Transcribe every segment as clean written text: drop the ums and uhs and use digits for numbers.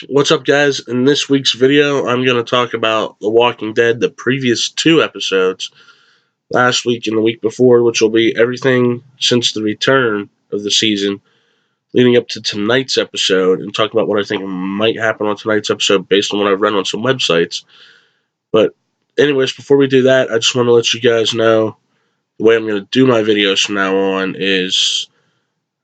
What's up, guys? In this week's video, I'm going to talk about The Walking Dead, the previous two episodes, last week and the week before, which will be everything since the return of the season, leading up to tonight's episode, and talk about what I think might happen on tonight's episode based on what I've read on some websites. But, anyways, before we do that, I just want to let you guys know the way I'm going to do my videos from now on is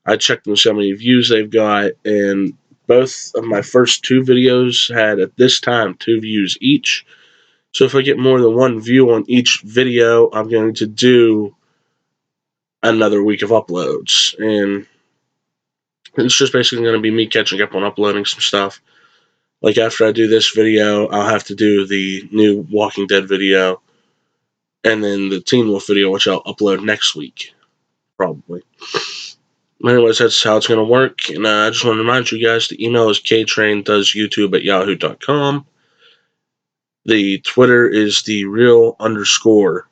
I check them to see how many views they've got, and both of my first two videos had, at this time, 2 views each. So if I get more than 1 view on each video, I'm going to do another week of uploads. And it's just basically going to be me catching up on uploading some stuff. Like after I do this video, I'll have to do the new Walking Dead video, and then the Teen Wolf video, which I'll upload next week, probably. Anyways, that's how it's going to work. And I just want to remind you guys, the email is ktraindoesyoutube@yahoo.com. The Twitter is the real_Ktrain.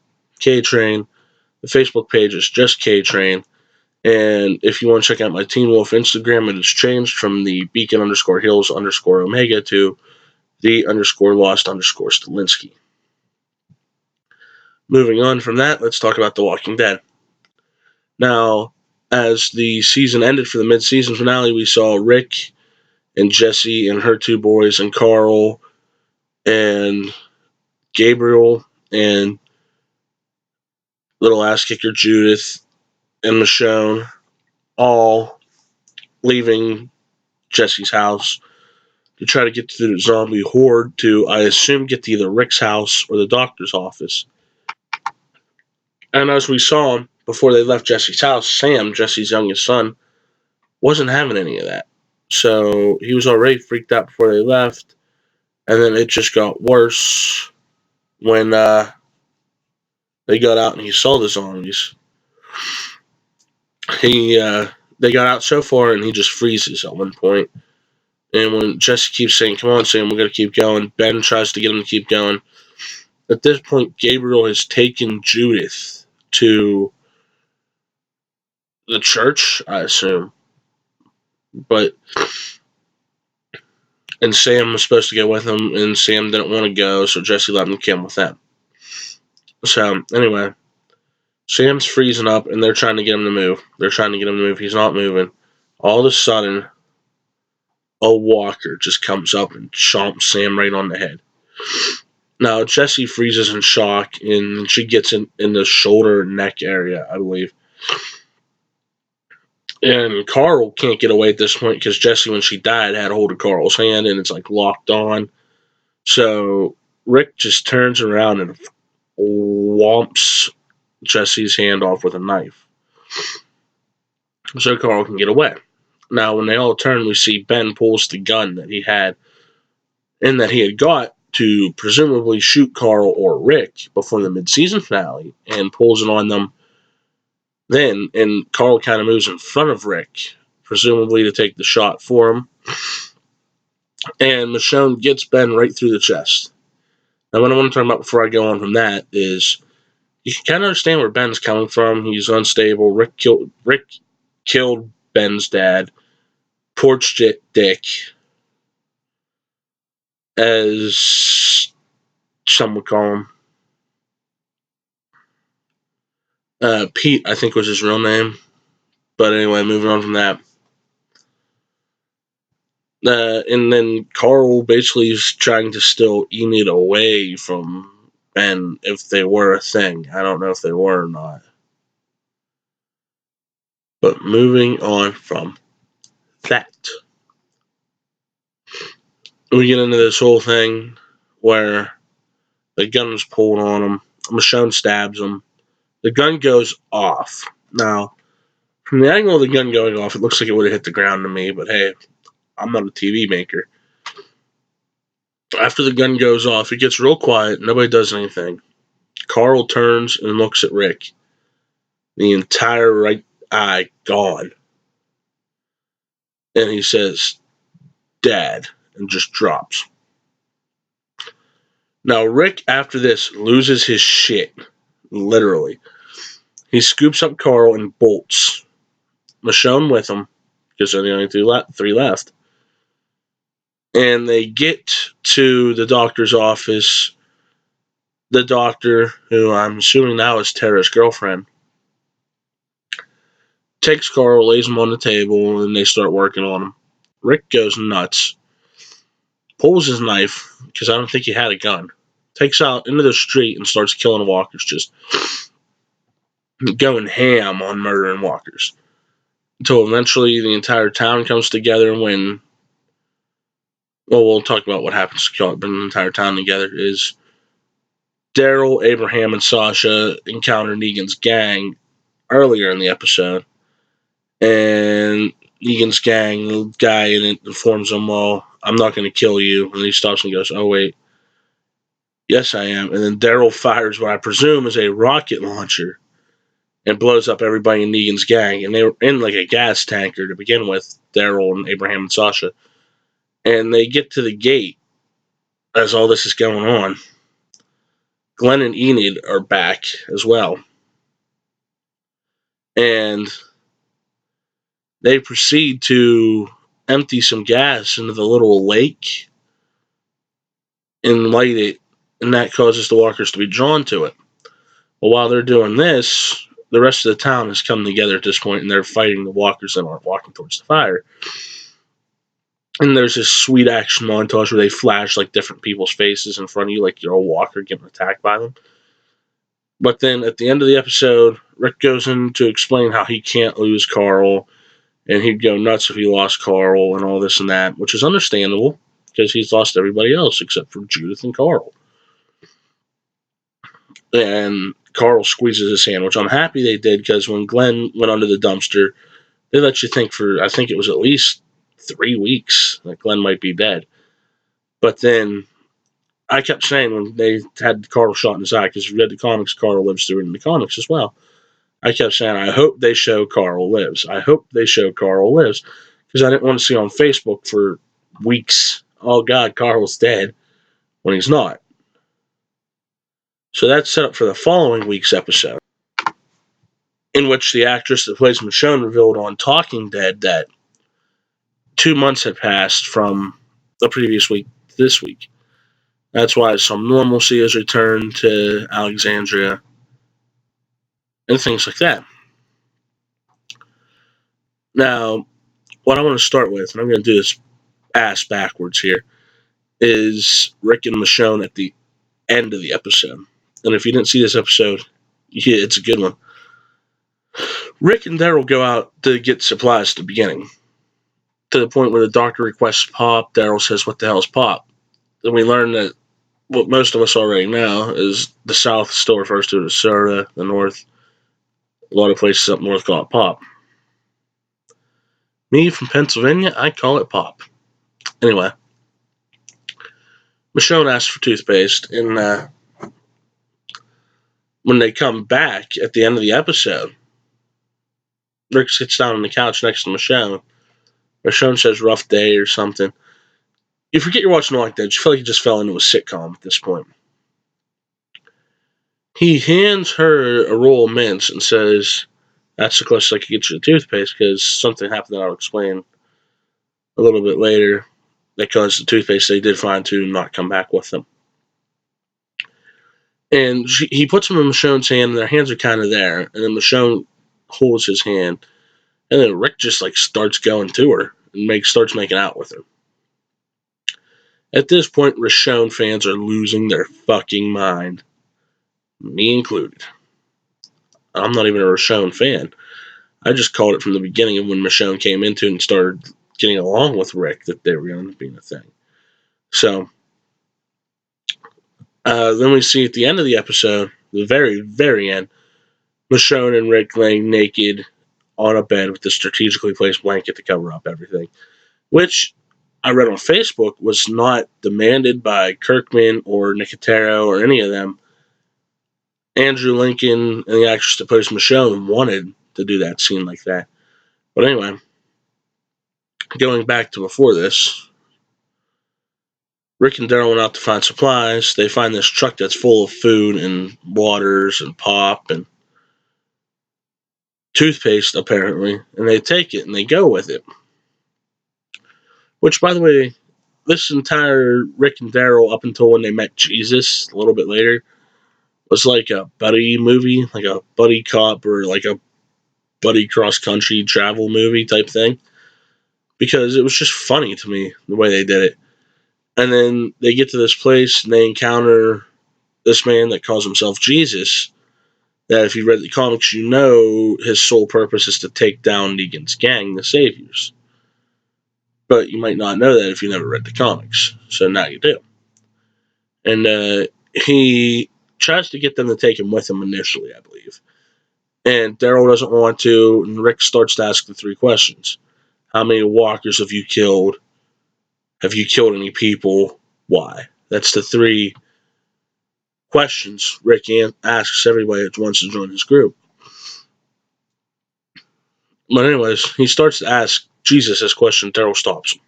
The Facebook page is just Ktrain. And if you want to check out my Teen Wolf Instagram, it has changed from the Beacon_Hills_Omega to the_Lost_Stilinski. Moving on from that, let's talk about The Walking Dead. Now, as the season ended for the mid-season finale, we saw Rick and Jesse and her 2 boys and Carl and Gabriel and little ass-kicker Judith and Michonne all leaving Jesse's house to try to get to the zombie horde to, I assume, get to either Rick's house or the doctor's office. And as we saw before they left Jesse's house, Sam, Jesse's youngest son, wasn't having any of that. So he was already freaked out before they left, and then it just got worse when they got out and he saw the zombies. They got out so far and he just freezes at one point. And when Jesse keeps saying, "Come on, Sam, we're going to keep going," Ben tries to get him to keep going. At this point, Gabriel has taken Judith to the church, I assume. And Sam was supposed to go with him, and Sam didn't want to go, so Jesse let him come with them. So, anyway, Sam's freezing up, and they're trying to get him to move. He's not moving. All of a sudden, a walker just comes up and chomps Sam right on the head. Now, Jesse freezes in shock, and she gets in the shoulder neck area, I believe. And Carl can't get away at this point because Jesse, when she died, had a hold of Carl's hand, and it's like locked on. So Rick just turns around and whomps Jesse's hand off with a knife, so Carl can get away. Now, when they all turn, we see Ben pulls the gun that he had got to presumably shoot Carl or Rick before the mid-season finale, and pulls it on them then, and Carl kind of moves in front of Rick, presumably to take the shot for him, and Michonne gets Ben right through the chest. Now, what I want to talk about before I go on from that is, you can kind of understand where Ben's coming from. He's unstable. Rick killed Ben's dad, torched Dick, as some would call him. Pete, I think, was his real name. But anyway, moving on from that. And then Carl basically is trying to steal Enid away from Ben if they were a thing. I don't know if they were or not. But moving on from that, we get into this whole thing where the gun is pulled on him. Michonne stabs him. The gun goes off. Now, from the angle of the gun going off, it looks like it would have hit the ground to me, but hey, I'm not a TV maker. After the gun goes off, it gets real quiet. Nobody does anything. Carl turns and looks at Rick. The entire right eye gone. And he says, "Dad," and just drops. Now, Rick, after this, loses his shit. Literally. He scoops up Carl and bolts. Michonne with him, because they're the only 3 left. And they get to the doctor's office. The doctor, who I'm assuming now is Tara's girlfriend, takes Carl, lays him on the table, and they start working on him. Rick goes nuts, pulls his knife, because I don't think he had a gun, takes out into the street and starts killing walkers, just going ham on murdering walkers. Until eventually the entire town comes together when, well, we'll talk about what happens to bring the entire town together, is Daryl, Abraham, and Sasha encounter Negan's gang earlier in the episode. And Negan's gang, the guy in it, informs him, well, I'm not going to kill you. And he stops and goes, oh, wait. Yes, I am. And then Daryl fires what I presume is a rocket launcher and blows up everybody in Negan's gang. And they were in like a gas tanker to begin with, Daryl and Abraham and Sasha. And they get to the gate as all this is going on. Glenn and Enid are back as well. And they proceed to empty some gas into the little lake and light it, and that causes the walkers to be drawn to it. Well, while they're doing this, the rest of the town has come together at this point, and they're fighting the walkers that aren't walking towards the fire. And there's this sweet action montage where they flash like different people's faces in front of you, like you're a walker getting attacked by them. But then at the end of the episode, Rick goes in to explain how he can't lose Carl, and he'd go nuts if he lost Carl and all this and that, which is understandable because he's lost everybody else except for Judith and Carl. And Carl squeezes his hand, which I'm happy they did, because when Glenn went under the dumpster, they let you think for, I think it was at least 3 weeks that Glenn might be dead. But then I kept saying when they had Carl shot in his eye, because if you read the comics, Carl lives through it in the comics as well. I kept saying, I hope they show Carl lives. I hope they show Carl lives. Because I didn't want to see on Facebook for weeks, oh God, Carl's dead, when he's not. So that's set up for the following week's episode, in which the actress that plays Michonne revealed on Talking Dead that 2 months had passed from the previous week to this week. That's why some normalcy has returned to Alexandria and things like that. Now, what I want to start with, and I'm going to do this ass backwards here, is Rick and Michonne at the end of the episode. And if you didn't see this episode, yeah, it's a good one. Rick and Daryl go out to get supplies at the beginning, to the point where the doctor requests Pop. Daryl says, what the hell is Pop? Then we learn that what most of us already know is the South still refers to it as soda, the North, a lot of places up north call it Pop. Me from Pennsylvania, I call it Pop. Anyway, Michonne asks for toothpaste, and when they come back at the end of the episode, Rick sits down on the couch next to Michonne. Michonne says rough day or something. You forget you're watching Walking Dead. You feel like you just fell into a sitcom at this point. He hands her a roll of mints and says, that's the closest I could get you to toothpaste, because something happened that I'll explain a little bit later that caused the toothpaste they did find to not come back with them. And he puts them in Michonne's hand, and their hands are kind of there. And then Michonne holds his hand, and then Rick just like starts going to her and starts making out with her. At this point, Michonne fans are losing their fucking mind, me included. I'm not even a Michonne fan. I just called it from the beginning of when Michonne came into it and started getting along with Rick that they were going to be a thing. So then we see at the end of the episode, the very, very end, Michonne and Rick laying naked on a bed with a strategically placed blanket to cover up everything, which I read on Facebook was not demanded by Kirkman or Nicotero or any of them. Andrew Lincoln and the actress that plays Michonne wanted to do that scene like that. But anyway, going back to before this, Rick and Daryl went out to find supplies. They find this truck that's full of food and waters and pop and toothpaste, apparently, and they take it and they go with it. Which, by the way, this entire Rick and Daryl, up until when they met Jesus a little bit later, was like a buddy movie, like a buddy cop or like a buddy cross country travel movie type thing. Because it was just funny to me the way they did it. And then they get to this place and they encounter this man that calls himself Jesus. That if you read the comics, you know his sole purpose is to take down Negan's gang, the Saviors. But you might not know that if you never read the comics. So now you do. And he tries to get them to take him with him initially, I believe. And Daryl doesn't want to, and Rick starts to ask the three questions. How many walkers have you killed? Have you killed any people? Why? That's the three questions Rick asks everybody that wants to join his group. But anyways, he starts to ask Jesus this question. Daryl stops him.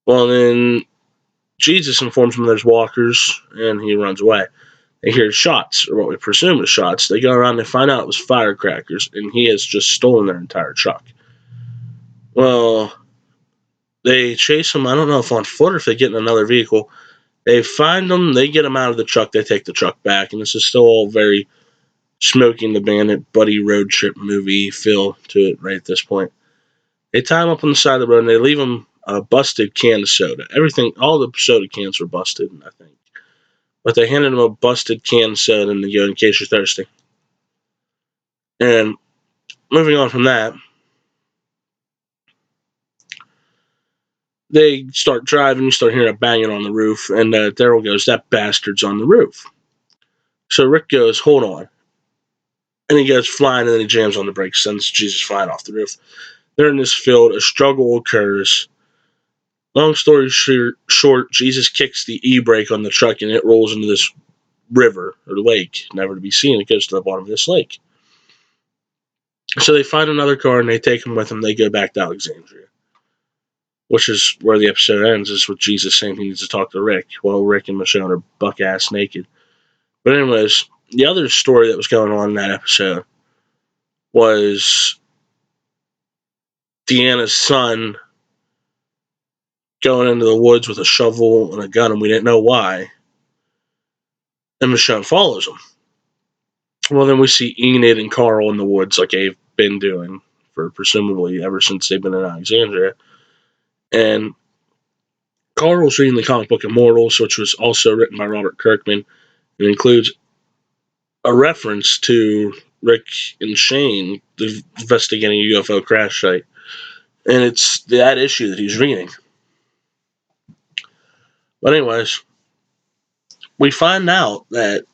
Well, then Jesus informs him there's walkers, and he runs away. They hear shots, or what we presume is shots. They go around and find out it was firecrackers, and he has just stolen their entire truck. Well, they chase him, I don't know if on foot or if they get in another vehicle. They find him, they get him out of the truck, they take the truck back, and this is still all very Smokey and the Bandit buddy road trip movie feel to it right at this point. They tie him up on the side of the road, and they leave him a busted can of soda. Everything, all the soda cans were busted, I think. But they handed him a busted can of soda and they go, in case you're thirsty. And moving on from that, they start driving, you start hearing a banging on the roof, and Daryl goes, that bastard's on the roof. So Rick goes, hold on. And he goes flying, and then he jams on the brakes, sends Jesus flying off the roof. They're in this field, a struggle occurs. Long story short, Jesus kicks the e-brake on the truck, and it rolls into this river, or lake, never to be seen. It goes to the bottom of this lake. So they find another car, and they take him with them. They go back to Alexandria. Which is where the episode ends, is with Jesus saying he needs to talk to Rick, while Rick and Michonne are buck-ass naked. But anyways, the other story that was going on in that episode was Deanna's son going into the woods with a shovel and a gun, and we didn't know why. And Michonne follows him. Well, then we see Enid and Carl in the woods like they've been doing for presumably ever since they've been in Alexandria. And Carl's reading the comic book Immortals, which was also written by Robert Kirkman. It includes a reference to Rick and Shane investigating a UFO crash site. And it's that issue that he's reading. But anyways, we find out that,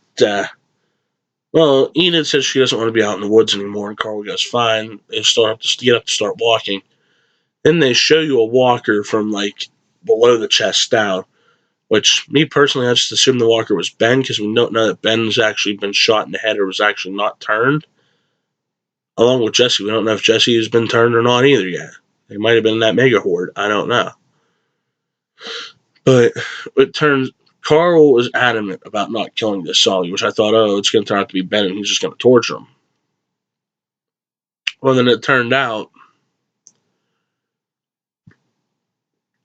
Enid says she doesn't want to be out in the woods anymore, and Carl goes, fine. They start to get up to start walking. Then they show you a walker from, like, below the chest down, which, me personally, I just assumed the walker was Ben, because we don't know that Ben's actually been shot in the head or was actually not turned. Along with Jesse, we don't know if Jesse has been turned or not either yet. They might have been in that mega horde. I don't know. But it turns Carl is adamant about not killing this Sully, which I thought, it's going to turn out to be Ben and he's just going to torture him. Well, then it turned out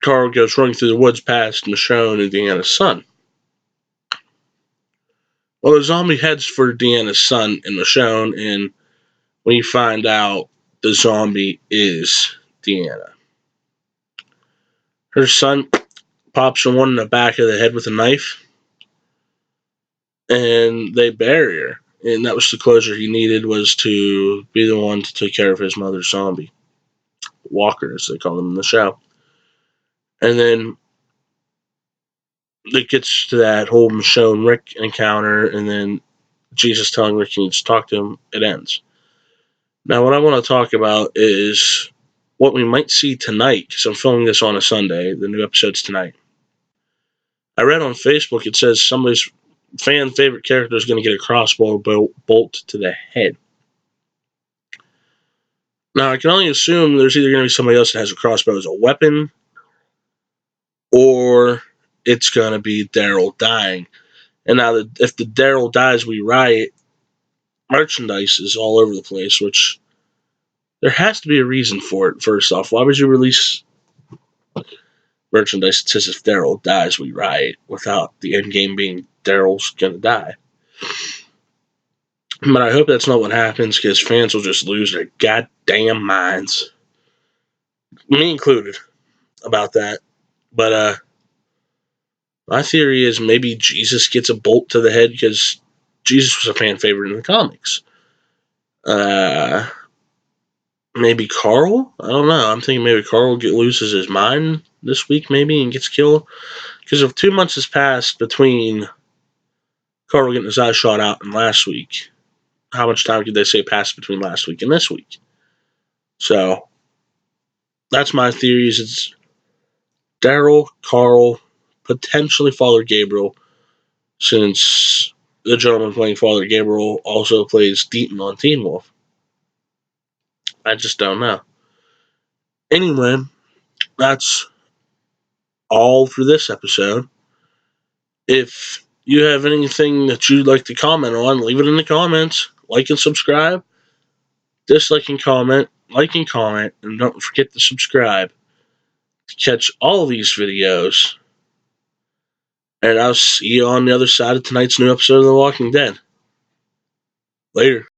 Carl goes running through the woods past Michonne and Deanna's son. Well, the zombie heads for Deanna's son and Michonne, and when you find out the zombie is Deanna. Her son pops her one in the back of the head with a knife, and they bury her. And that was the closure he needed, was to be the one to take care of his mother's zombie. Walker, as they call them in the show. And then it gets to that whole Michonne Rick encounter, and then Jesus telling Rick he needs to talk to him. It ends. Now, what I want to talk about is what we might see tonight, because I'm filming this on a Sunday. The new episode's tonight. I read on Facebook it says somebody's fan favorite character is going to get a crossbow bolt to the head. Now, I can only assume there's either going to be somebody else that has a crossbow as a weapon, or it's going to be Daryl dying. And now, if the Daryl dies, we riot. Merchandise is all over the place, which there has to be a reason for it, first off. Why would you release merchandise that says if Daryl dies, we riot, without the end game being Daryl's gonna die. But I hope that's not what happens, because fans will just lose their goddamn minds. Me included, about that. But my theory is maybe Jesus gets a bolt to the head, because Jesus was a fan favorite in the comics. Maybe Carl? I don't know. I'm thinking maybe Carl loses his mind this week, maybe, and gets killed. Because if 2 months has passed between Carl getting his eye shot out and last week, how much time could they say passed between last week and this week? So, that's my theories. It's Daryl, Carl, potentially Father Gabriel, since the gentleman playing Father Gabriel also plays Deaton on Teen Wolf. I just don't know. Anyway, that's all for this episode. If you have anything that you'd like to comment on, leave it in the comments. Like and subscribe. Dislike and comment. Like and comment. And don't forget to subscribe to catch all these videos. And I'll see you on the other side of tonight's new episode of The Walking Dead. Later.